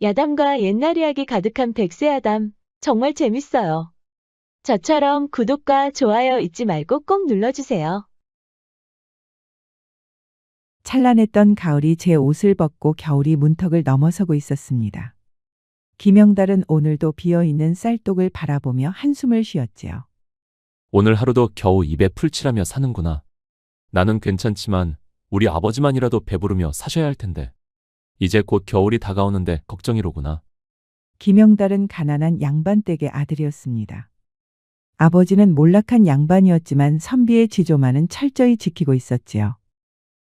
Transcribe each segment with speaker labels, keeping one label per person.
Speaker 1: 야담과 옛날 이야기 가득한 백세야담. 정말 재밌어요. 저처럼 구독과 좋아요 잊지 말고 꼭 눌러주세요.
Speaker 2: 찬란했던 가을이 제 옷을 벗고 겨울이 문턱을 넘어서고 있었습니다. 김영달은 오늘도 비어있는 쌀독을 바라보며 한숨을 쉬었지요.
Speaker 3: 오늘 하루도 겨우 입에 풀칠하며 사는구나. 나는 괜찮지만 우리 아버지만이라도 배부르며 사셔야 할 텐데. 이제 곧 겨울이 다가오는데 걱정이로구나.
Speaker 2: 김영달은 가난한 양반댁의 아들이었습니다. 아버지는 몰락한 양반이었지만 선비의 지조만은 철저히 지키고 있었지요.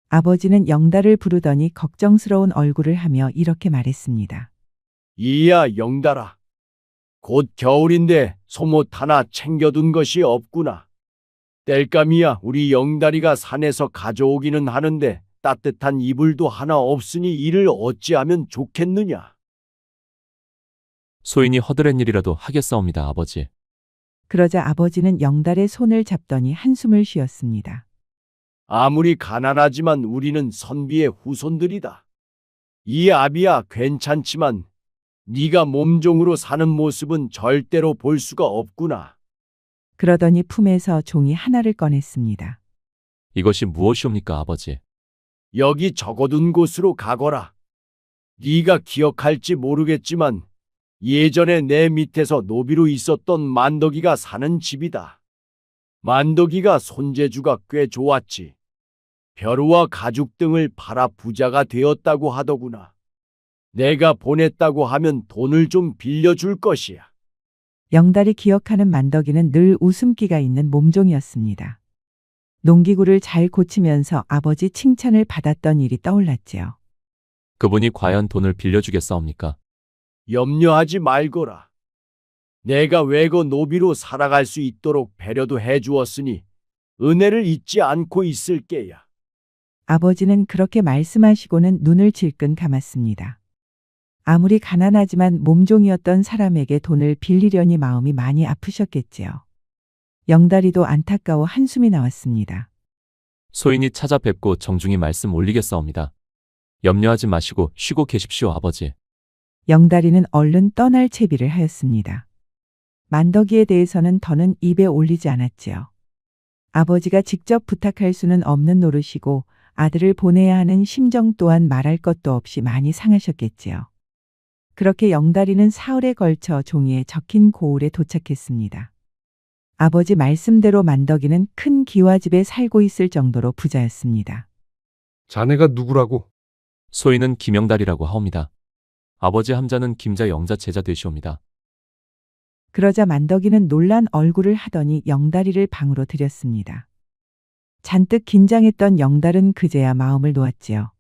Speaker 2: 아버지는 영달을 부르더니 걱정스러운 얼굴을 하며 이렇게 말했습니다.
Speaker 4: 이야 영달아, 곧 겨울인데 속옷 하나 챙겨둔 것이 없구나. 땔감이야 우리 영달이가 산에서 가져오기는 하는데 따뜻한 이불도 하나 없으니 이를 어찌하면 좋겠느냐.
Speaker 3: 소인이 허드렛 일이라도 하겠사옵니다, 아버지.
Speaker 2: 그러자 아버지는 영달의 손을 잡더니 한숨을 쉬었습니다.
Speaker 4: 아무리 가난하지만 우리는 선비의 후손들이다. 이 아비야 괜찮지만 네가 몸종으로 사는 모습은 절대로 볼 수가 없구나.
Speaker 2: 그러더니 품에서 종이 하나를 꺼냈습니다.
Speaker 3: 이것이 무엇이옵니까, 아버지?
Speaker 4: 여기 적어둔 곳으로 가거라. 네가 기억할지 모르겠지만 예전에 내 밑에서 노비로 있었던 만덕이가 사는 집이다. 만덕이가 손재주가 꽤 좋았지. 벼루와 가죽 등을 팔아 부자가 되었다고 하더구나. 내가 보냈다고 하면 돈을 좀 빌려줄 것이야.
Speaker 2: 영달이 기억하는 만덕이는 늘 웃음기가 있는 몸종이었습니다. 농기구를 잘 고치면서 아버지 칭찬을 받았던 일이 떠올랐지요.
Speaker 3: 그분이 과연 돈을 빌려주겠사옵니까?
Speaker 4: 염려하지 말거라. 내가 외거 노비로 살아갈 수 있도록 배려도 해주었으니 은혜를 잊지 않고 있을게야.
Speaker 2: 아버지는 그렇게 말씀하시고는 눈을 질끈 감았습니다. 아무리 가난하지만 몸종이었던 사람에게 돈을 빌리려니 마음이 많이 아프셨겠지요. 영달이도 안타까워 한숨이 나왔습니다.
Speaker 3: 소인이 찾아뵙고 정중히 말씀 올리겠사옵니다. 염려하지 마시고 쉬고 계십시오, 아버지.
Speaker 2: 영달이는 얼른 떠날 채비를 하였습니다. 만덕이에 대해서는 더는 입에 올리지 않았지요. 아버지가 직접 부탁할 수는 없는 노릇이고 아들을 보내야 하는 심정 또한 말할 것도 없이 많이 상하셨겠지요. 그렇게 영달이는 사흘에 걸쳐 종이에 적힌 고을에 도착했습니다. 아버지 말씀대로 만덕이는 큰 기와집에 살고 있을 정도로 부자였습니다.
Speaker 5: 자네가 누구라고?
Speaker 3: 소인은 김영달이라고 하옵니다. 아버지 함자는 김자 영자 제자 되시옵니다.
Speaker 2: 그러자 만덕이는 놀란 얼굴을 하더니 영달이를 방으로 들였습니다. 잔뜩 긴장했던 영달은 그제야 마음을 놓았지요.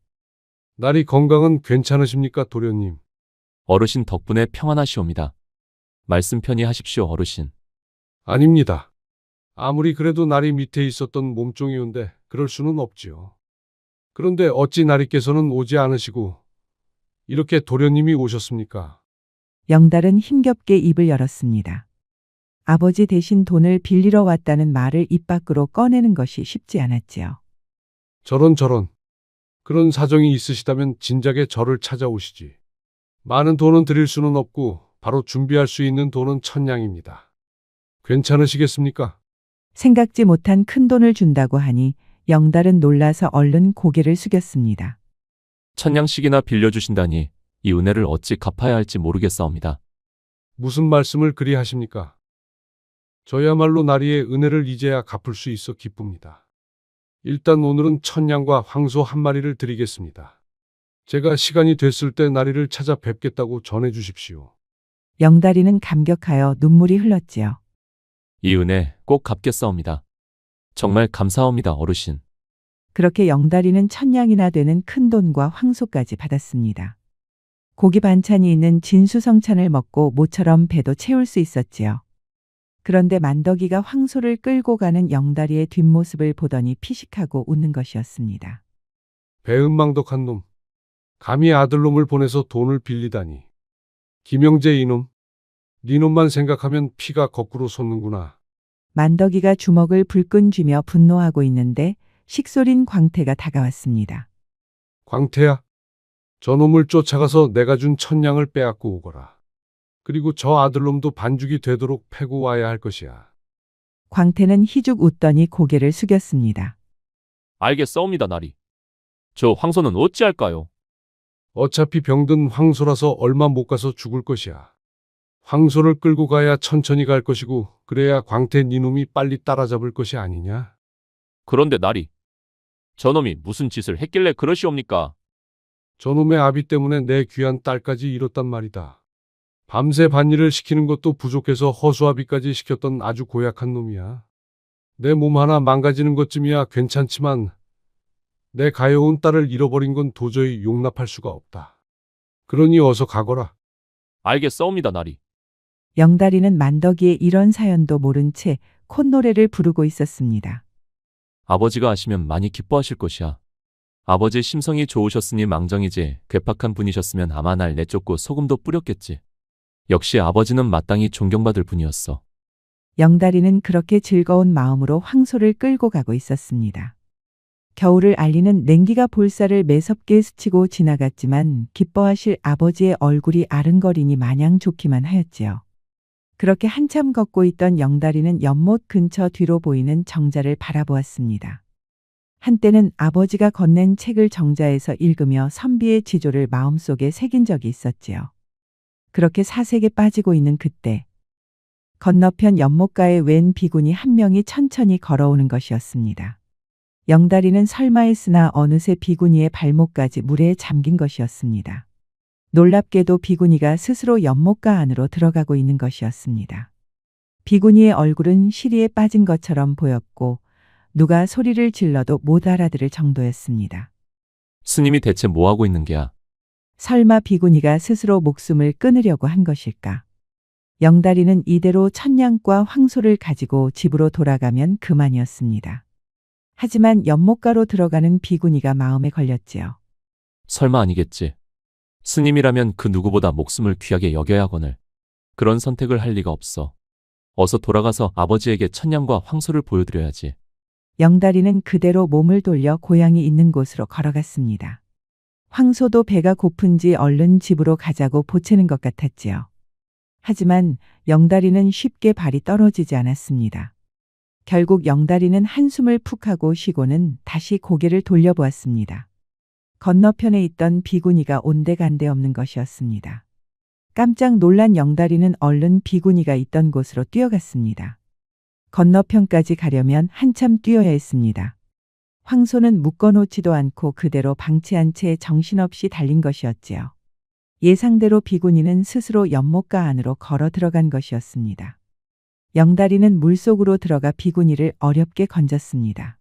Speaker 5: 날이 건강은 괜찮으십니까, 도련님?
Speaker 3: 어르신 덕분에 평안하시옵니다. 말씀 편히 하십시오, 어르신.
Speaker 5: 아닙니다. 아무리 그래도 날이 밑에 있었던 몸종이온데 그럴 수는 없지요. 그런데 어찌 나리께서는 오지 않으시고 이렇게 도련님이 오셨습니까?
Speaker 2: 영달은 힘겹게 입을 열었습니다. 아버지 대신 돈을 빌리러 왔다는 말을 입 밖으로 꺼내는 것이 쉽지 않았지요.
Speaker 5: 저런. 그런 사정이 있으시다면 진작에 저를 찾아오시지. 많은 돈은 드릴 수는 없고 바로 준비할 수 있는 돈은 1000냥입니다. 괜찮으시겠습니까?
Speaker 2: 생각지 못한 큰 돈을 준다고 하니 영달은 놀라서 얼른 고개를 숙였습니다.
Speaker 3: 1000냥씩이나 빌려주신다니 이 은혜를 어찌 갚아야 할지 모르겠사옵니다.
Speaker 5: 무슨 말씀을 그리 하십니까? 저야말로 나리의 은혜를 이제야 갚을 수 있어 기쁩니다. 일단 오늘은 1000냥과 황소 1마리를 드리겠습니다. 제가 시간이 됐을 때 나리를 찾아뵙겠다고 전해주십시오.
Speaker 2: 영달이는 감격하여 눈물이 흘렀지요.
Speaker 3: 이 은혜 꼭 갚겠사옵니다. 정말 감사합니다, 어르신.
Speaker 2: 그렇게 영달이는 1000냥이나 되는 큰 돈과 황소까지 받았습니다. 고기 반찬이 있는 진수성찬을 먹고 모처럼 배도 채울 수 있었지요. 그런데 만덕이가 황소를 끌고 가는 영달이의 뒷모습을 보더니 피식하고 웃는 것이었습니다.
Speaker 5: 배은망덕한 놈. 감히 아들놈을 보내서 돈을 빌리다니. 김영재 이놈. 네 놈만 생각하면 피가 거꾸로 솟는구나.
Speaker 2: 만덕이가 주먹을 불끈 쥐며 분노하고 있는데 식솔인 광태가 다가왔습니다.
Speaker 5: 광태야. 저놈을 쫓아가서 내가 준 천냥을 빼앗고 오거라. 그리고 저 아들놈도 반죽이 되도록 패고 와야 할 것이야.
Speaker 2: 광태는 희죽 웃더니 고개를 숙였습니다.
Speaker 3: 알겠사옵니다, 나리. 저 황소는 어찌할까요?
Speaker 5: 어차피 병든 황소라서 얼마 못 가서 죽을 것이야. 황소를 끌고 가야 천천히 갈 것이고 그래야 광태 니놈이 빨리 따라잡을 것이 아니냐?
Speaker 3: 그런데 나리, 저놈이 무슨 짓을 했길래 그러시옵니까?
Speaker 5: 저놈의 아비 때문에 내 귀한 딸까지 잃었단 말이다. 밤새 밭일을 시키는 것도 부족해서 허수아비까지 시켰던 아주 고약한 놈이야. 내 몸 하나 망가지는 것쯤이야 괜찮지만 내 가여운 딸을 잃어버린 건 도저히 용납할 수가 없다. 그러니 어서 가거라.
Speaker 3: 알겠사옵니다, 나리.
Speaker 2: 영다리는 만덕이의 이런 사연도 모른 채 콧노래를 부르고 있었습니다.
Speaker 3: 아버지가 아시면 많이 기뻐하실 것이야. 아버지 심성이 좋으셨으니 망정이지 괴팍한 분이셨으면 아마 날 내쫓고 소금도 뿌렸겠지. 역시 아버지는 마땅히 존경받을 분이었어.
Speaker 2: 영다리는 그렇게 즐거운 마음으로 황소를 끌고 가고 있었습니다. 겨울을 알리는 냉기가 볼살을 매섭게 스치고 지나갔지만 기뻐하실 아버지의 얼굴이 아른거리니 마냥 좋기만 하였지요. 그렇게 한참 걷고 있던 영다리는 연못 근처 뒤로 보이는 정자를 바라보았습니다. 한때는 아버지가 건넨 책을 정자에서 읽으며 선비의 지조를 마음속에 새긴 적이 있었지요. 그렇게 사색에 빠지고 있는 그때 건너편 연못가에 웬 비구니 한 명이 천천히 걸어오는 것이었습니다. 영다리는 설마 했으나 어느새 비구니의 발목까지 물에 잠긴 것이었습니다. 놀랍게도 비구니가 스스로 연못가 안으로 들어가고 있는 것이었습니다. 비구니의 얼굴은 시리에 빠진 것처럼 보였고 누가 소리를 질러도 못 알아들을 정도였습니다.
Speaker 3: 스님이 대체 뭐하고 있는 게야?
Speaker 2: 설마 비구니가 스스로 목숨을 끊으려고 한 것일까? 영다리는 이대로 천냥과 황소를 가지고 집으로 돌아가면 그만이었습니다. 하지만 연못가로 들어가는 비구니가 마음에 걸렸지요.
Speaker 3: 설마 아니겠지. 스님이라면 그 누구보다 목숨을 귀하게 여겨야 하거늘. 그런 선택을 할 리가 없어. 어서 돌아가서 아버지에게 천냥과 황소를 보여드려야지.
Speaker 2: 영다리는 그대로 몸을 돌려 고향이 있는 곳으로 걸어갔습니다. 황소도 배가 고픈지 얼른 집으로 가자고 보채는 것 같았지요. 하지만 영다리는 쉽게 발이 떨어지지 않았습니다. 결국 영다리는 한숨을 푹 하고 쉬고는 다시 고개를 돌려보았습니다. 건너편에 있던 비구니가 온데간데 없는 것이었습니다. 깜짝 놀란 영다리는 얼른 비구니가 있던 곳으로 뛰어갔습니다. 건너편까지 가려면 한참 뛰어야 했습니다. 황소는 묶어놓지도 않고 그대로 방치한 채 정신없이 달린 것이었지요. 예상대로 비구니는 스스로 연못가 안으로 걸어 들어간 것이었습니다. 영다리는 물속으로 들어가 비구니를 어렵게 건졌습니다.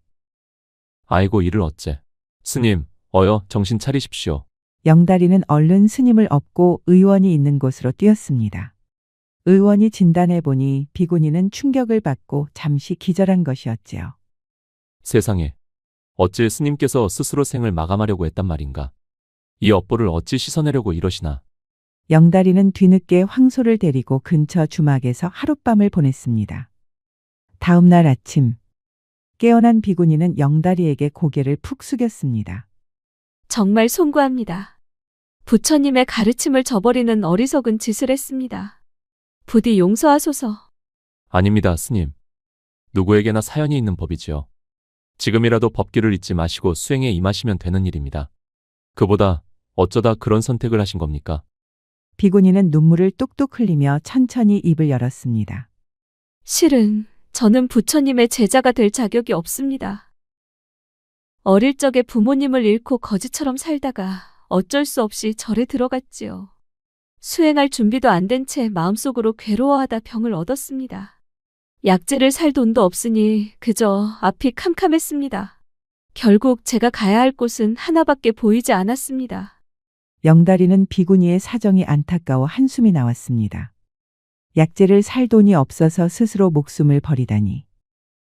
Speaker 3: 아이고 이를 어째. 스님, 어여 정신 차리십시오.
Speaker 2: 영다리는 얼른 스님을 업고 의원이 있는 곳으로 뛰었습니다. 의원이 진단해 보니 비구니는 충격을 받고 잠시 기절한 것이었지요.
Speaker 3: 세상에. 어찌 스님께서 스스로 생을 마감하려고 했단 말인가. 이 업보를 어찌 씻어내려고 이러시나.
Speaker 2: 영다리는 뒤늦게 황소를 데리고 근처 주막에서 하룻밤을 보냈습니다. 다음 날 아침 깨어난 비구니는 영다리에게 고개를 푹 숙였습니다.
Speaker 6: 정말 송구합니다. 부처님의 가르침을 저버리는 어리석은 짓을 했습니다. 부디 용서하소서.
Speaker 3: 아닙니다, 스님. 누구에게나 사연이 있는 법이지요. 지금이라도 법규를 잊지 마시고 수행에 임하시면 되는 일입니다. 그보다 어쩌다 그런 선택을 하신 겁니까?
Speaker 2: 비구니는 눈물을 뚝뚝 흘리며 천천히 입을 열었습니다.
Speaker 6: 실은 저는 부처님의 제자가 될 자격이 없습니다. 어릴 적에 부모님을 잃고 거지처럼 살다가 어쩔 수 없이 절에 들어갔지요. 수행할 준비도 안 된 채 마음속으로 괴로워하다 병을 얻었습니다. 약재를 살 돈도 없으니 그저 앞이 캄캄했습니다. 결국 제가 가야 할 곳은 하나밖에 보이지 않았습니다.
Speaker 2: 영다리는 비구니의 사정이 안타까워 한숨이 나왔습니다. 약재를 살 돈이 없어서 스스로 목숨을 버리다니.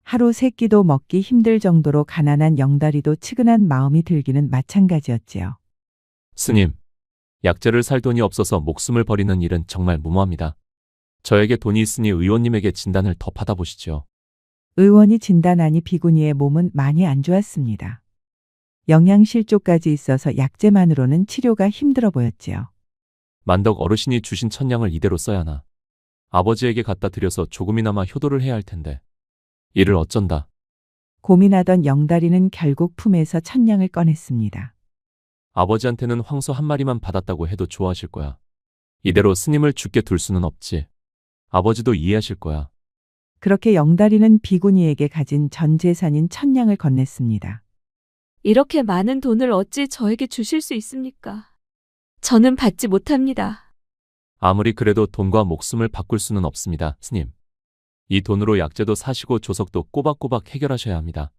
Speaker 2: 하루 세 끼도 먹기 힘들 정도로 가난한 영다리도 측은한 마음이 들기는 마찬가지였지요.
Speaker 3: 스님, 약재를 살 돈이 없어서 목숨을 버리는 일은 정말 무모합니다. 저에게 돈이 있으니 의원님에게 진단을 더 받아보시지요.
Speaker 2: 의원이 진단하니 비구니의 몸은 많이 안 좋았습니다. 영양실조까지 있어서 약재만으로는 치료가 힘들어 보였지요.
Speaker 3: 만덕 어르신이 주신 천냥을 이대로 써야 하나. 아버지에게 갖다 드려서 조금이나마 효도를 해야 할 텐데. 이를 어쩐다.
Speaker 2: 고민하던 영다리는 결국 품에서 천냥을 꺼냈습니다.
Speaker 3: 아버지한테는 황소 한 마리만 받았다고 해도 좋아하실 거야. 이대로 스님을 죽게 둘 수는 없지. 아버지도 이해하실 거야.
Speaker 2: 그렇게 영다리는 비구니에게 가진 전 재산인 천냥을 건넸습니다.
Speaker 6: 이렇게 많은 돈을 어찌 저에게 주실 수 있습니까? 저는 받지 못합니다.
Speaker 3: 아무리 그래도 돈과 목숨을 바꿀 수는 없습니다, 스님. 이 돈으로 약재도 사시고 조석도 꼬박꼬박 해결하셔야 합니다.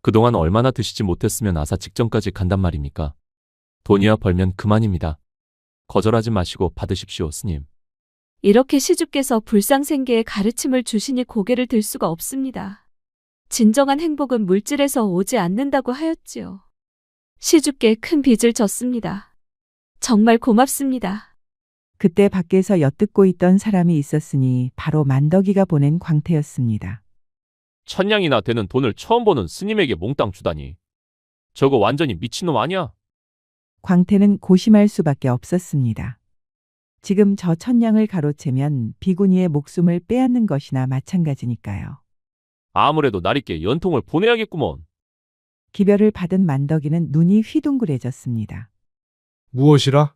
Speaker 3: 그동안 얼마나 드시지 못했으면 아사 직전까지 간단 말입니까? 돈이야 벌면 그만입니다. 거절하지 마시고 받으십시오, 스님.
Speaker 6: 이렇게 시주께서 불상생계의 가르침을 주시니 고개를 들 수가 없습니다. 진정한 행복은 물질에서 오지 않는다고 하였지요. 시주께 큰 빚을 졌습니다. 정말 고맙습니다.
Speaker 2: 그때 밖에서 엿듣고 있던 사람이 있었으니 바로 만덕이가 보낸 광태였습니다.
Speaker 3: 천냥이나 되는 돈을 처음 보는 스님에게 몽땅 주다니. 저거 완전히 미친놈 아니야?
Speaker 2: 광태는 고심할 수밖에 없었습니다. 지금 저 천냥을 가로채면 비구니의 목숨을 빼앗는 것이나 마찬가지니까요.
Speaker 3: 아무래도 나리께 연통을 보내야겠구먼.
Speaker 2: 기별을 받은 만덕이는 눈이 휘둥그레졌습니다.
Speaker 5: 무엇이라?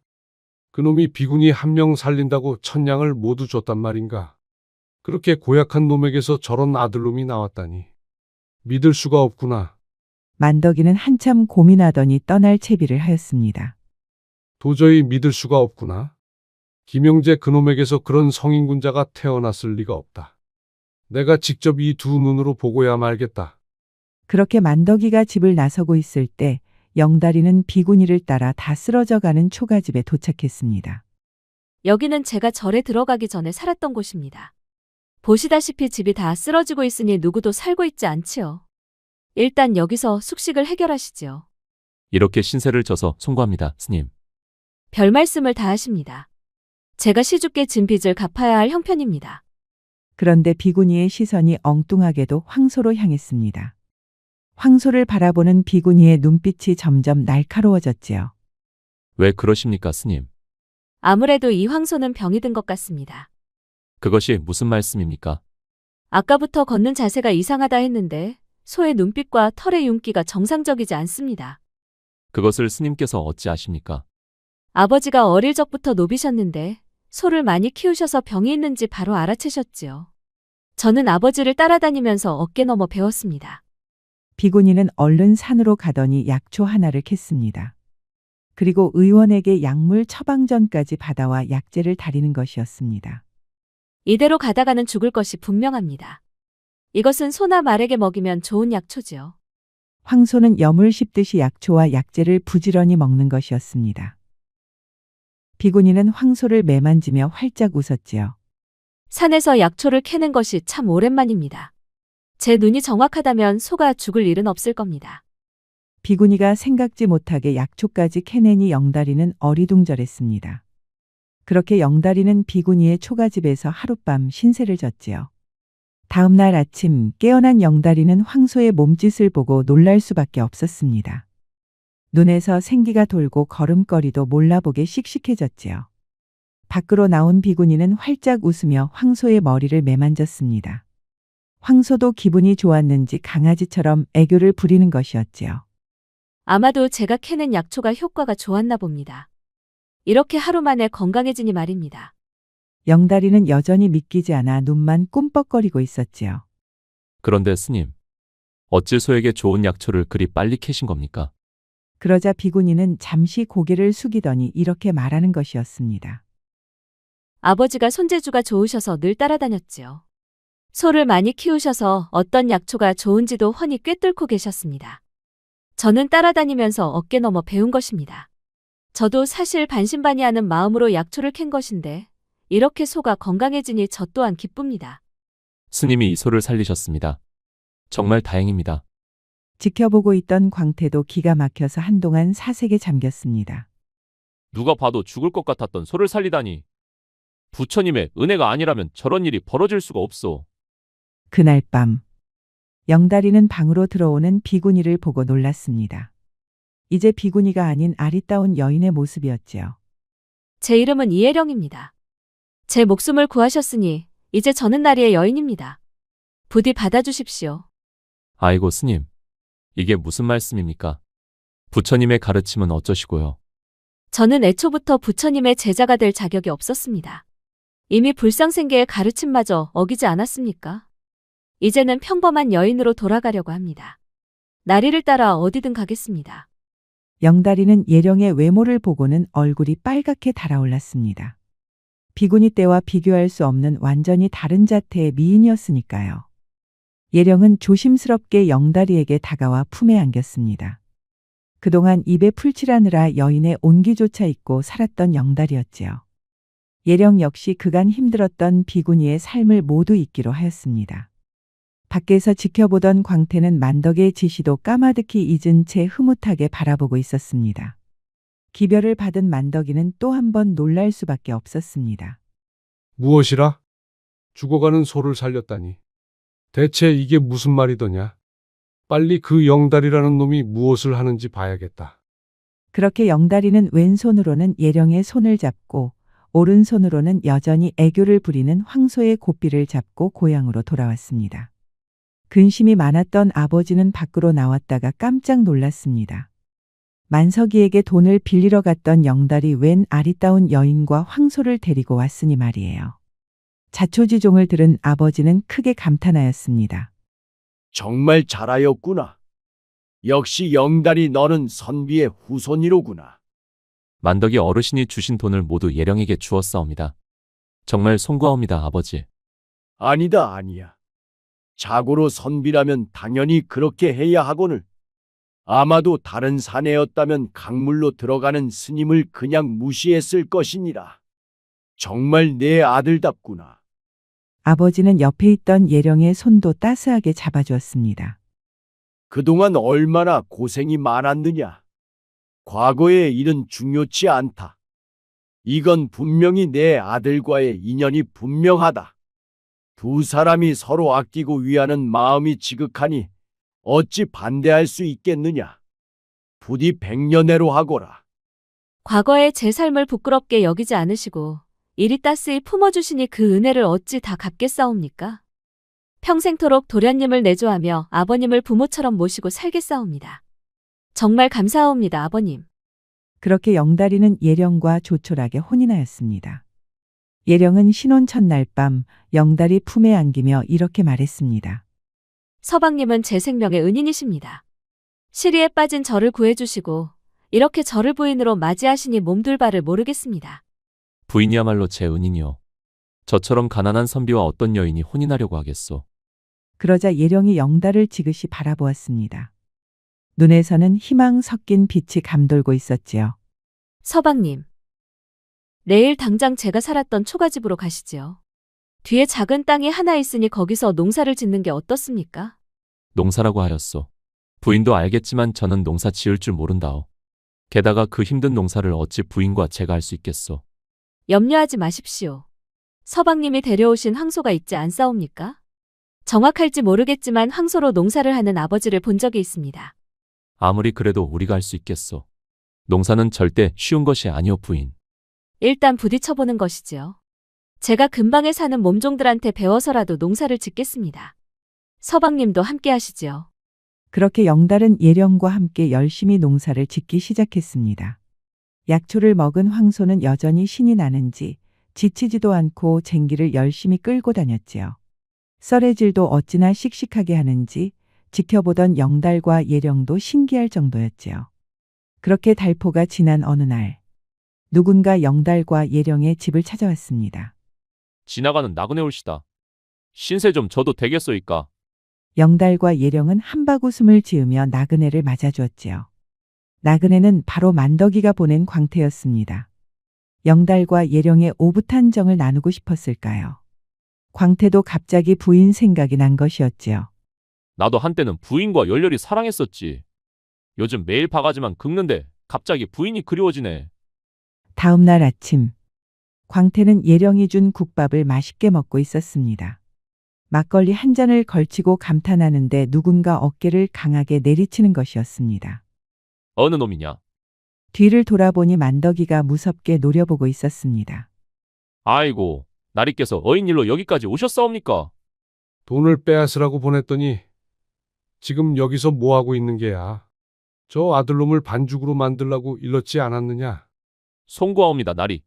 Speaker 5: 그놈이 비구니 한 명 살린다고 천냥을 모두 줬단 말인가? 그렇게 고약한 놈에게서 저런 아들놈이 나왔다니. 믿을 수가 없구나.
Speaker 2: 만덕이는 한참 고민하더니 떠날 채비를 하였습니다.
Speaker 5: 도저히 믿을 수가 없구나. 김영재 그놈에게서 그런 성인군자가 태어났을 리가 없다. 내가 직접 이 두 눈으로 보고야 말겠다.
Speaker 2: 그렇게 만덕이가 집을 나서고 있을 때 영다리는 비구니를 따라 다 쓰러져가는 초가집에 도착했습니다.
Speaker 6: 여기는 제가 절에 들어가기 전에 살았던 곳입니다. 보시다시피 집이 다 쓰러지고 있으니 누구도 살고 있지 않지요. 일단 여기서 숙식을 해결하시지요.
Speaker 3: 이렇게 신세를 져서 송구합니다, 스님.
Speaker 6: 별 말씀을 다 하십니다. 제가 시주께 진 빚을 갚아야 할 형편입니다.
Speaker 2: 그런데 비구니의 시선이 엉뚱하게도 황소로 향했습니다. 황소를 바라보는 비구니의 눈빛이 점점 날카로워졌지요.
Speaker 3: 왜 그러십니까, 스님?
Speaker 6: 아무래도 이 황소는 병이 든 것 같습니다.
Speaker 3: 그것이 무슨 말씀입니까?
Speaker 6: 아까부터 걷는 자세가 이상하다 했는데 소의 눈빛과 털의 윤기가 정상적이지 않습니다.
Speaker 3: 그것을 스님께서 어찌 아십니까?
Speaker 6: 아버지가 어릴 적부터 노비셨는데 소를 많이 키우셔서 병이 있는지 바로 알아채셨지요. 저는 아버지를 따라다니면서 어깨 넘어 배웠습니다.
Speaker 2: 비구니는 얼른 산으로 가더니 약초 하나를 캤습니다. 그리고 의원에게 약물 처방전까지 받아와 약재를 다리는 것이었습니다.
Speaker 6: 이대로 가다가는 죽을 것이 분명합니다. 이것은 소나 말에게 먹이면 좋은 약초지요.
Speaker 2: 황소는 염을 씹듯이 약초와 약재를 부지런히 먹는 것이었습니다. 비구니는 황소를 매만지며 활짝 웃었지요.
Speaker 6: 산에서 약초를 캐는 것이 참 오랜만입니다. 제 눈이 정확하다면 소가 죽을 일은 없을 겁니다.
Speaker 2: 비구니가 생각지 못하게 약초까지 캐내니 영다리는 어리둥절했습니다. 그렇게 영다리는 비구니의 초가집에서 하룻밤 신세를 졌지요. 다음 날 아침 깨어난 영다리는 황소의 몸짓을 보고 놀랄 수밖에 없었습니다. 눈에서 생기가 돌고 걸음걸이도 몰라보게 씩씩해졌지요. 밖으로 나온 비구니는 활짝 웃으며 황소의 머리를 매만졌습니다. 황소도 기분이 좋았는지 강아지처럼 애교를 부리는 것이었지요.
Speaker 6: 아마도 제가 캐는 약초가 효과가 좋았나 봅니다. 이렇게 하루 만에 건강해지니 말입니다.
Speaker 2: 영다리는 여전히 믿기지 않아 눈만 꿈뻑거리고 있었지요.
Speaker 3: 그런데 스님, 어찌 소에게 좋은 약초를 그리 빨리 캐신 겁니까?
Speaker 2: 그러자 비구니는 잠시 고개를 숙이더니 이렇게 말하는 것이었습니다.
Speaker 6: 아버지가 손재주가 좋으셔서 늘 따라다녔지요. 소를 많이 키우셔서 어떤 약초가 좋은지도 훤히 꿰뚫고 계셨습니다. 저는 따라다니면서 어깨 넘어 배운 것입니다. 저도 사실 반신반의하는 마음으로 약초를 캔 것인데 이렇게 소가 건강해지니 저 또한 기쁩니다.
Speaker 3: 스님이 이 소를 살리셨습니다. 정말 다행입니다.
Speaker 2: 지켜보고 있던 광태도 기가 막혀서 한동안 사색에 잠겼습니다.
Speaker 3: 누가 봐도 죽을 것 같았던 소를 살리다니. 부처님의 은혜가 아니라면 저런 일이 벌어질 수가 없소.
Speaker 2: 그날 밤 영다리는 방으로 들어오는 비구니를 보고 놀랐습니다. 이제 비구니가 아닌 아리따운 여인의 모습이었지요.
Speaker 6: 제 이름은 이혜령입니다. 제 목숨을 구하셨으니 이제 저는 나리의 여인입니다. 부디 받아주십시오.
Speaker 3: 아이고 스님, 이게 무슨 말씀입니까? 부처님의 가르침은 어쩌시고요?
Speaker 6: 저는 애초부터 부처님의 제자가 될 자격이 없었습니다. 이미 불상생계의 가르침마저 어기지 않았습니까? 이제는 평범한 여인으로 돌아가려고 합니다. 나리를 따라 어디든 가겠습니다.
Speaker 2: 영다리는 예령의 외모를 보고는 얼굴이 빨갛게 달아올랐습니다. 비구니 때와 비교할 수 없는 완전히 다른 자태의 미인이었으니까요. 예령은 조심스럽게 영다리에게 다가와 품에 안겼습니다. 그동안 입에 풀칠하느라 여인의 온기조차 잊고 살았던 영다리였지요. 예령 역시 그간 힘들었던 비구니의 삶을 모두 잊기로 하였습니다. 밖에서 지켜보던 광태는 만덕의 지시도 까마득히 잊은 채 흐뭇하게 바라보고 있었습니다. 기별을 받은 만덕이는 또 한 번 놀랄 수밖에 없었습니다.
Speaker 5: 무엇이라? 죽어가는 소를 살렸다니. 대체 이게 무슨 말이더냐? 빨리 그 영달이라는 놈이 무엇을 하는지 봐야겠다.
Speaker 2: 그렇게 영다리는 왼손으로는 예령의 손을 잡고 오른손으로는 여전히 애교를 부리는 황소의 고삐를 잡고 고향으로 돌아왔습니다. 근심이 많았던 아버지는 밖으로 나왔다가 깜짝 놀랐습니다. 만석이에게 돈을 빌리러 갔던 영달이 웬 아리따운 여인과 황소를 데리고 왔으니 말이에요. 자초지종을 들은 아버지는 크게 감탄하였습니다.
Speaker 4: 정말 잘하였구나. 역시 영달이 너는 선비의 후손이로구나.
Speaker 3: 만덕이 어르신이 주신 돈을 모두 예령에게 주었사옵니다. 정말 송구하옵니다, 아버지.
Speaker 4: 아니다, 아니야. 자고로 선비라면 당연히 그렇게 해야 하거늘. 아마도 다른 사내였다면 강물로 들어가는 스님을 그냥 무시했을 것이니라. 정말 내 아들답구나.
Speaker 2: 아버지는 옆에 있던 예령의 손도 따스하게 잡아주었습니다.
Speaker 4: 그동안 얼마나 고생이 많았느냐. 과거의 일은 중요치 않다. 이건 분명히 내 아들과의 인연이 분명하다. 두 사람이 서로 아끼고 위하는 마음이 지극하니 어찌 반대할 수 있겠느냐. 부디 백년해로 하거라.
Speaker 6: 과거의 제 삶을 부끄럽게 여기지 않으시고 이리 따스히 품어주시니 그 은혜를 어찌 다 갚겠사옵니까? 평생토록 도련님을 내조하며 아버님을 부모처럼 모시고 살겠사옵니다. 정말 감사하옵니다, 아버님.
Speaker 2: 그렇게 영다리는 예령과 조촐하게 혼인하였습니다. 예령은 신혼 첫날 밤 영다리 품에 안기며 이렇게 말했습니다.
Speaker 6: 서방님은 제 생명의 은인이십니다. 시리에 빠진 저를 구해주시고 이렇게 저를 부인으로 맞이하시니 몸둘 바를 모르겠습니다.
Speaker 3: 부인이야말로 제 은인이요. 저처럼 가난한 선비와 어떤 여인이 혼인하려고 하겠소.
Speaker 2: 그러자 예령이 영달을 지그시 바라보았습니다. 눈에서는 희망 섞인 빛이 감돌고 있었지요.
Speaker 6: 서방님, 내일 당장 제가 살았던 초가집으로 가시지요. 뒤에 작은 땅이 하나 있으니 거기서 농사를 짓는 게 어떻습니까?
Speaker 3: 농사라고 하였소. 부인도 알겠지만 저는 농사 지을 줄 모른다오. 게다가 그 힘든 농사를 어찌 부인과 제가 할 수 있겠소.
Speaker 6: 염려하지 마십시오. 서방님이 데려오신 황소가 있지 않사옵니까? 정확할지 모르겠지만 황소로 농사를 하는 아버지를 본 적이 있습니다.
Speaker 3: 아무리 그래도 우리가 할 수 있겠소. 농사는 절대 쉬운 것이 아니오, 부인.
Speaker 6: 일단 부딪혀보는 것이지요. 제가 근방에 사는 몸종들한테 배워서라도 농사를 짓겠습니다. 서방님도 함께 하시지요.
Speaker 2: 그렇게 영달은 예령과 함께 열심히 농사를 짓기 시작했습니다. 약초를 먹은 황소는 여전히 신이 나는지 지치지도 않고 쟁기를 열심히 끌고 다녔지요. 썰의 질도 어찌나 씩씩하게 하는지 지켜보던 영달과 예령도 신기할 정도였지요. 그렇게 달포가 지난 어느 날 누군가 영달과 예령의 집을 찾아왔습니다.
Speaker 3: 지나가는 나그네 올시다. 신세 좀 져도 되겠소이까?
Speaker 2: 영달과 예령은 한바구음을 지으며 나그네를 맞아주었지요. 나그네는 바로 만덕이가 보낸 광태였습니다. 영달과 예령의 오붓한 정을 나누고 싶었을까요? 광태도 갑자기 부인 생각이 난 것이었지요.
Speaker 3: 나도 한때는 부인과 열렬히 사랑했었지. 요즘 매일 바가지만 긁는데 갑자기 부인이 그리워지네.
Speaker 2: 다음 날 아침, 광태는 예령이 준 국밥을 맛있게 먹고 있었습니다. 막걸리 한 잔을 걸치고 감탄하는데 누군가 어깨를 강하게 내리치는 것이었습니다.
Speaker 3: 어느 놈이냐?
Speaker 2: 뒤를 돌아보니 만덕이가 무섭게 노려보고 있었습니다.
Speaker 3: 아이고, 나리께서 어인일로 여기까지 오셨사옵니까?
Speaker 5: 돈을 빼앗으라고 보냈더니 지금 여기서 뭐 하고 있는 게야? 저 아들놈을 반죽으로 만들라고 일렀지 않았느냐?
Speaker 3: 송구하옵니다, 나리.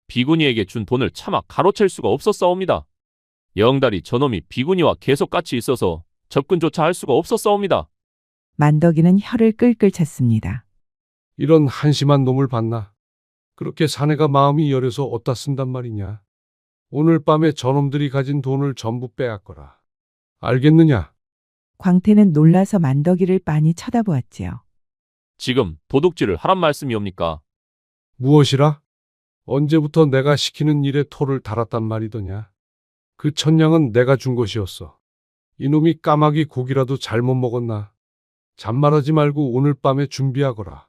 Speaker 3: 비구니에게 준 돈을 차마 가로챌 수가 없었사옵니다. 영달이 저놈이 비구니와 계속 같이 있어서 접근조차 할 수가 없었사옵니다.
Speaker 2: 만덕이는 혀를 끌끌 찼습니다.
Speaker 5: 이런 한심한 놈을 봤나? 그렇게 사내가 마음이 여려서 어디다 쓴단 말이냐? 오늘 밤에 저놈들이 가진 돈을 전부 빼앗거라. 알겠느냐?
Speaker 2: 광태는 놀라서 만덕이를 빤히 쳐다보았지요.
Speaker 3: 지금 도둑질을 하란 말씀이옵니까?
Speaker 5: 무엇이라? 언제부터 내가 시키는 일에 토를 달았단 말이더냐? 그 천냥은 내가 준 것이었어. 이놈이 까마귀 고기라도 잘못 먹었나? 잔말하지 말고 오늘 밤에 준비하거라.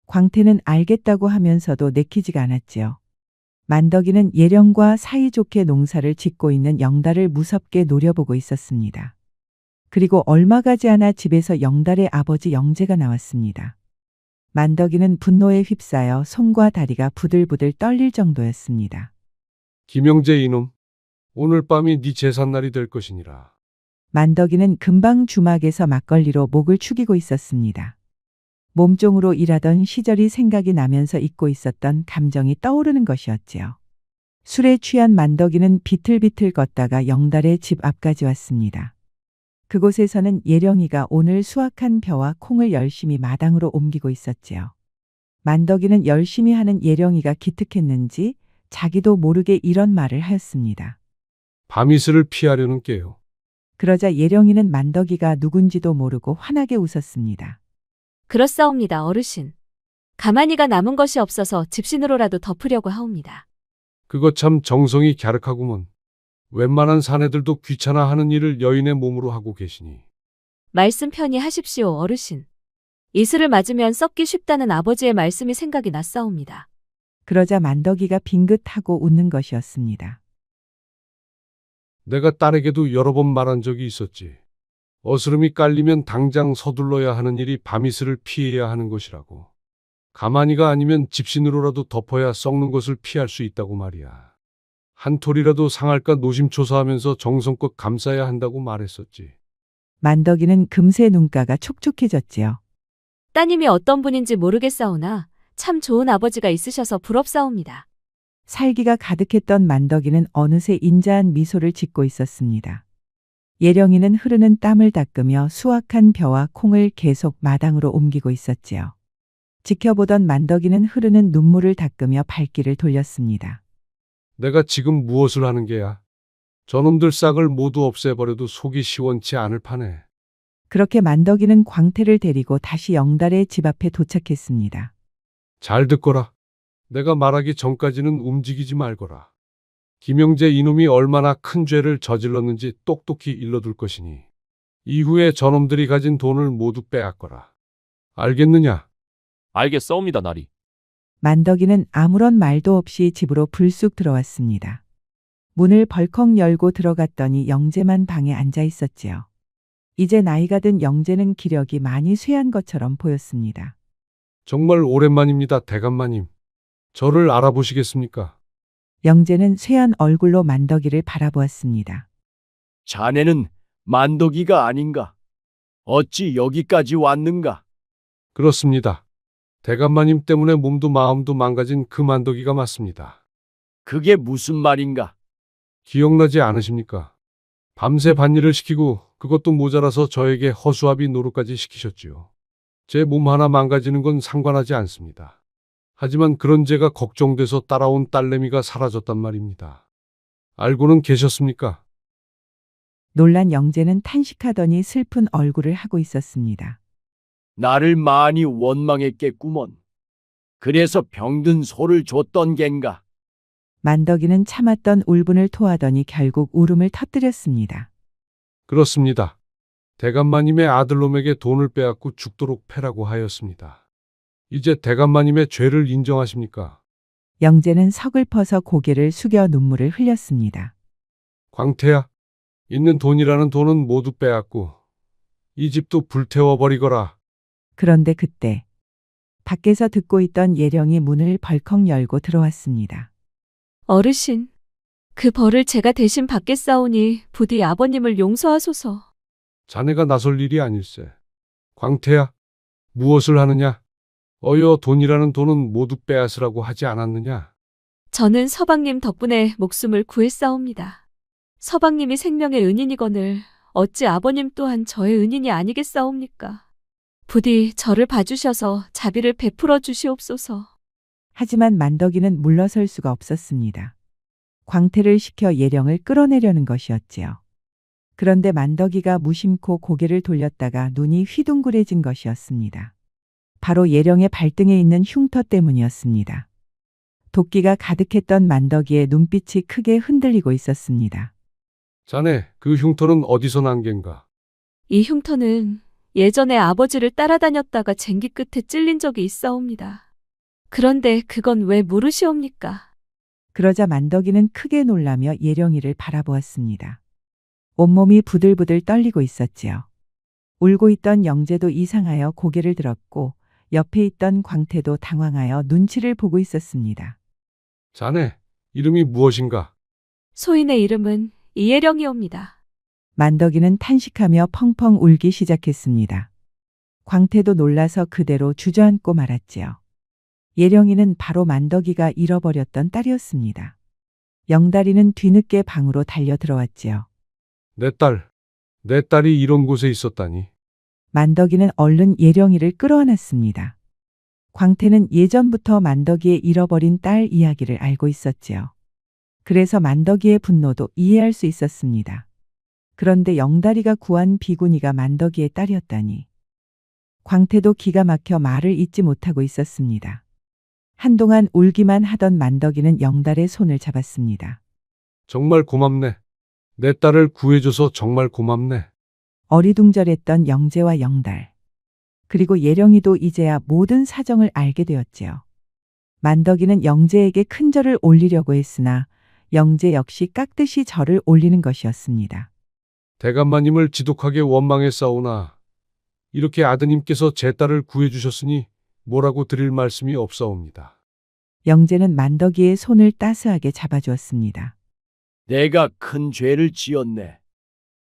Speaker 2: 광태는 알겠다고 하면서도 내키지가 않았지요. 만덕이는 예령과 사이좋게 농사를 짓고 있는 영달을 무섭게 노려보고 있었습니다. 그리고 얼마 가지 않아 집에서 영달의 아버지 영재가 나왔습니다. 만덕이는 분노에 휩싸여 손과 다리가 부들부들 떨릴 정도였습니다.
Speaker 5: 김영재 이놈, 오늘 밤이 네 제삿날이 될 것이니라.
Speaker 2: 만덕이는 금방 주막에서 막걸리로 목을 축이고 있었습니다. 몸종으로 일하던 시절이 생각이 나면서 잊고 있었던 감정이 떠오르는 것이었지요. 술에 취한 만덕이는 비틀비틀 걷다가 영달의 집 앞까지 왔습니다. 그곳에서는 예령이가 오늘 수확한 벼와 콩을 열심히 마당으로 옮기고 있었지요. 만덕이는 열심히 하는 예령이가 기특했는지 자기도 모르게 이런 말을 하였습니다.
Speaker 5: 밤이슬을 피하려는 게요.
Speaker 2: 그러자 예령이는 만덕이가 누군지도 모르고 환하게 웃었습니다.
Speaker 6: 그렇사옵니다, 어르신. 가만히가 남은 것이 없어서 집신으로라도 덮으려고 하옵니다.
Speaker 5: 그거 참 정성이 갸륵하구먼. 웬만한 사내들도 귀찮아하는 일을 여인의 몸으로 하고 계시니.
Speaker 6: 말씀 편히 하십시오, 어르신. 이슬을 맞으면 썩기 쉽다는 아버지의 말씀이 생각이 났사옵니다.
Speaker 2: 그러자 만덕이가 빙긋하고 웃는 것이었습니다.
Speaker 5: 내가 딸에게도 여러 번 말한 적이 있었지. 어스름이 깔리면 당장 서둘러야 하는 일이 밤이슬을 피해야 하는 것이라고. 가만히가 아니면 집신으로라도 덮어야 썩는 것을 피할 수 있다고 말이야. 한 톨이라도 상할까 노심초사하면서 정성껏 감싸야 한다고 말했었지.
Speaker 2: 만덕이는 금세 눈가가 촉촉해졌지요.
Speaker 6: 따님이 어떤 분인지 모르겠사오나 참 좋은 아버지가 있으셔서 부럽사옵니다.
Speaker 2: 살기가 가득했던 만덕이는 어느새 인자한 미소를 짓고 있었습니다. 예령이는 흐르는 땀을 닦으며 수확한 벼와 콩을 계속 마당으로 옮기고 있었지요. 지켜보던 만덕이는 흐르는 눈물을 닦으며 발길을 돌렸습니다.
Speaker 5: 내가 지금 무엇을 하는 게야? 저놈들 싹을 모두 없애버려도 속이 시원치 않을 판에.
Speaker 2: 그렇게 만덕이는 광태를 데리고 다시 영달의 집 앞에 도착했습니다.
Speaker 5: 잘 듣거라. 내가 말하기 전까지는 움직이지 말거라. 김영재 이놈이 얼마나 큰 죄를 저질렀는지 똑똑히 일러둘 것이니 이후에 저놈들이 가진 돈을 모두 빼앗거라. 알겠느냐?
Speaker 3: 알겠사옵니다, 나리.
Speaker 2: 만덕이는 아무런 말도 없이 집으로 불쑥 들어왔습니다. 문을 벌컥 열고 들어갔더니 영재만 방에 앉아 있었지요. 이제 나이가 든 영재는 기력이 많이 쇠한 것처럼 보였습니다.
Speaker 5: 정말 오랜만입니다, 대감마님. 저를 알아보시겠습니까?
Speaker 2: 영재는 쇠한 얼굴로 만덕이를 바라보았습니다.
Speaker 4: 자네는 만덕이가 아닌가? 어찌 여기까지 왔는가?
Speaker 5: 그렇습니다. 대감마님 때문에 몸도 마음도 망가진 그 만덕이가 맞습니다.
Speaker 4: 그게 무슨 말인가?
Speaker 5: 기억나지 않으십니까? 밤새 밭일을 시키고 그것도 모자라서 저에게 허수아비 노릇까지 시키셨지요. 제 몸 하나 망가지는 건 상관하지 않습니다. 하지만 그런 제가 걱정돼서 따라온 딸내미가 사라졌단 말입니다. 알고는 계셨습니까?
Speaker 2: 놀란 영재는 탄식하더니 슬픈 얼굴을 하고 있었습니다.
Speaker 4: 나를 많이 원망했겠구먼. 그래서 병든 소를 줬던 겐가?
Speaker 2: 만덕이는 참았던 울분을 토하더니 결국 울음을 터뜨렸습니다.
Speaker 5: 그렇습니다. 대감마님의 아들놈에게 돈을 빼앗고 죽도록 패라고 하였습니다. 이제 대감마님의 죄를 인정하십니까?
Speaker 2: 영재는 서글퍼서 고개를 숙여 눈물을 흘렸습니다.
Speaker 5: 광태야, 있는 돈이라는 돈은 모두 빼앗고 이 집도 불태워버리거라.
Speaker 2: 그런데 그때 밖에서 듣고 있던 예령이 문을 벌컥 열고 들어왔습니다.
Speaker 6: 어르신, 그 벌을 제가 대신 받겠사오니 부디 아버님을 용서하소서.
Speaker 5: 자네가 나설 일이 아닐세. 광태야, 무엇을 하느냐? 어여 돈이라는 돈은 모두 빼앗으라고 하지 않았느냐?
Speaker 6: 저는 서방님 덕분에 목숨을 구했사옵니다. 서방님이 생명의 은인이거늘 어찌 아버님 또한 저의 은인이 아니겠사옵니까? 부디 저를 봐주셔서 자비를 베풀어 주시옵소서.
Speaker 2: 하지만 만덕이는 물러설 수가 없었습니다. 광태를 시켜 예령을 끌어내려는 것이었지요. 그런데 만덕이가 무심코 고개를 돌렸다가 눈이 휘둥그레진 것이었습니다. 바로 예령의 발등에 있는 흉터 때문이었습니다. 도끼가 가득했던 만덕이의 눈빛이 크게 흔들리고 있었습니다.
Speaker 5: 자네, 그 흉터는 어디서 난 겐가?
Speaker 6: 이 흉터는 예전에 아버지를 따라다녔다가 쟁기 끝에 찔린 적이 있사옵니다. 그런데 그건 왜 모르시옵니까?
Speaker 2: 그러자 만덕이는 크게 놀라며 예령이를 바라보았습니다. 온몸이 부들부들 떨리고 있었지요. 울고 있던 영재도 이상하여 고개를 들었고 옆에 있던 광태도 당황하여 눈치를 보고 있었습니다.
Speaker 5: 자네, 이름이 무엇인가?
Speaker 6: 소인의 이름은 이예령이옵니다.
Speaker 2: 만덕이는 탄식하며 펑펑 울기 시작했습니다. 광태도 놀라서 그대로 주저앉고 말았지요. 예령이는 바로 만덕이가 잃어버렸던 딸이었습니다. 영다리는 뒤늦게 방으로 달려 들어왔지요.
Speaker 5: 내 딸이 이런 곳에 있었다니.
Speaker 2: 만덕이는 얼른 예령이를 끌어안았습니다. 광태는 예전부터 만덕이의 잃어버린 딸 이야기를 알고 있었지요. 그래서 만덕이의 분노도 이해할 수 있었습니다. 그런데 영다리가 구한 비구니가 만덕이의 딸이었다니. 광태도 기가 막혀 말을 잇지 못하고 있었습니다. 한동안 울기만 하던 만덕이는 영달의 손을 잡았습니다.
Speaker 5: 정말 고맙네. 내 딸을 구해줘서 정말 고맙네.
Speaker 2: 어리둥절했던 영재와 영달. 그리고 예령이도 이제야 모든 사정을 알게 되었지요. 만덕이는 영재에게 큰 절을 올리려고 했으나 영재 역시 깍듯이 절을 올리는 것이었습니다.
Speaker 5: 대감마님을 지독하게 원망했사오나 이렇게 아드님께서 제 딸을 구해주셨으니 뭐라고 드릴 말씀이 없사옵니다.
Speaker 2: 영재는 만덕이의 손을 따스하게 잡아주었습니다.
Speaker 4: 내가 큰 죄를 지었네.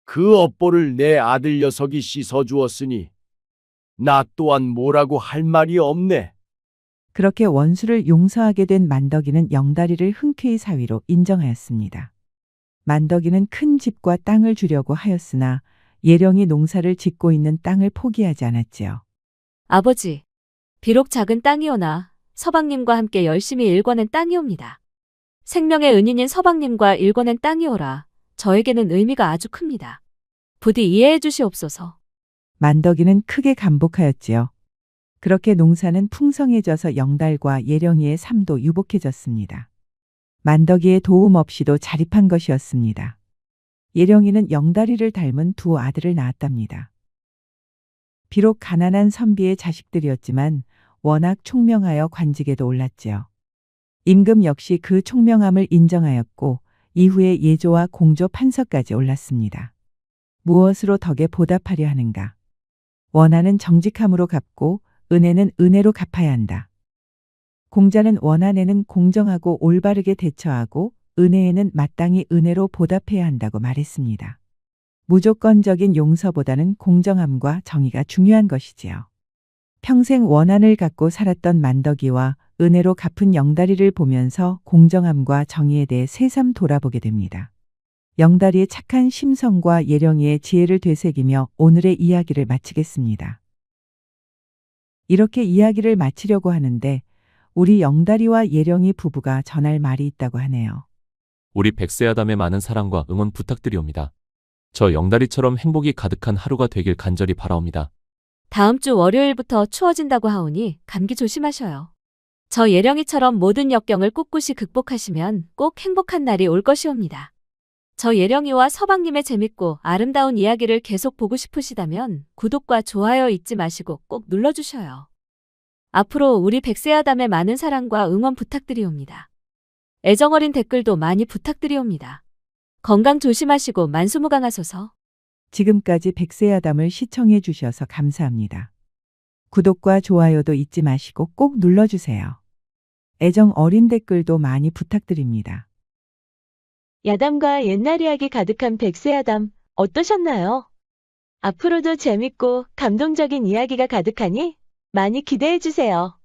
Speaker 4: 그 업보를 내 아들 녀석이 씻어주었으니 나 또한 뭐라고 할 말이 없네.
Speaker 2: 그렇게 원수를 용서하게 된 만덕이는 영다리를 흔쾌히 사위로 인정하였습니다. 만덕이는 큰 집과 땅을 주려고 하였으나 예령이 농사를 짓고 있는 땅을 포기하지 않았지요.
Speaker 6: 아버지, 비록 작은 땅이오나 서방님과 함께 열심히 일궈낸 땅이옵니다. 생명의 은인인 서방님과 일궈낸 땅이오라 저에게는 의미가 아주 큽니다. 부디 이해해 주시옵소서.
Speaker 2: 만덕이는 크게 감복하였지요. 그렇게 농사는 풍성해져서 영달과 예령이의 삶도 유복해졌습니다. 만덕이의 도움 없이도 자립한 것이었습니다. 예령이는 영다리를 닮은 두 아들을 낳았답니다. 비록 가난한 선비의 자식들이었지만 워낙 총명하여 관직에도 올랐지요. 임금 역시 그 총명함을 인정하였고 이후에 예조와 공조 판서까지 올랐습니다. 무엇으로 덕에 보답하려 하는가? 원하는 정직함으로 갚고 은혜는 은혜로 갚아야 한다. 공자는 원한에는 공정하고 올바르게 대처하고 은혜에는 마땅히 은혜로 보답해야 한다고 말했습니다. 무조건적인 용서보다는 공정함과 정의가 중요한 것이지요. 평생 원한을 갖고 살았던 만덕이와 은혜로 갚은 영다리를 보면서 공정함과 정의에 대해 새삼 돌아보게 됩니다. 영다리의 착한 심성과 예령이의 지혜를 되새기며 오늘의 이야기를 마치겠습니다. 이렇게 이야기를 마치려고 하는데 우리 영다리와 예령이 부부가 전할 말이 있다고 하네요.
Speaker 3: 우리 백세아담의 많은 사랑과 응원 부탁드리옵니다. 저 영다리처럼 행복이 가득한 하루가 되길 간절히 바라옵니다.
Speaker 6: 다음 주 월요일부터 추워진다고 하오니 감기 조심하셔요. 저 예령이처럼 모든 역경을 꿋꿋이 극복하시면 꼭 행복한 날이 올 것이옵니다. 저 예령이와 서방님의 재밌고 아름다운 이야기를 계속 보고 싶으시다면 구독과 좋아요 잊지 마시고 꼭 눌러주셔요. 앞으로 우리 백세아담의 많은 사랑과 응원 부탁드리옵니다. 애정어린 댓글도 많이 부탁드리옵니다. 건강 조심하시고 만수무강하소서.
Speaker 2: 지금까지 백세아담을 시청해 주셔서 감사합니다. 구독과 좋아요도 잊지 마시고 꼭 눌러주세요. 애정 어린 댓글도 많이 부탁드립니다.
Speaker 1: 야담과 옛날 이야기 가득한 백세야담 어떠셨나요? 앞으로도 재밌고 감동적인 이야기가 가득하니 많이 기대해주세요.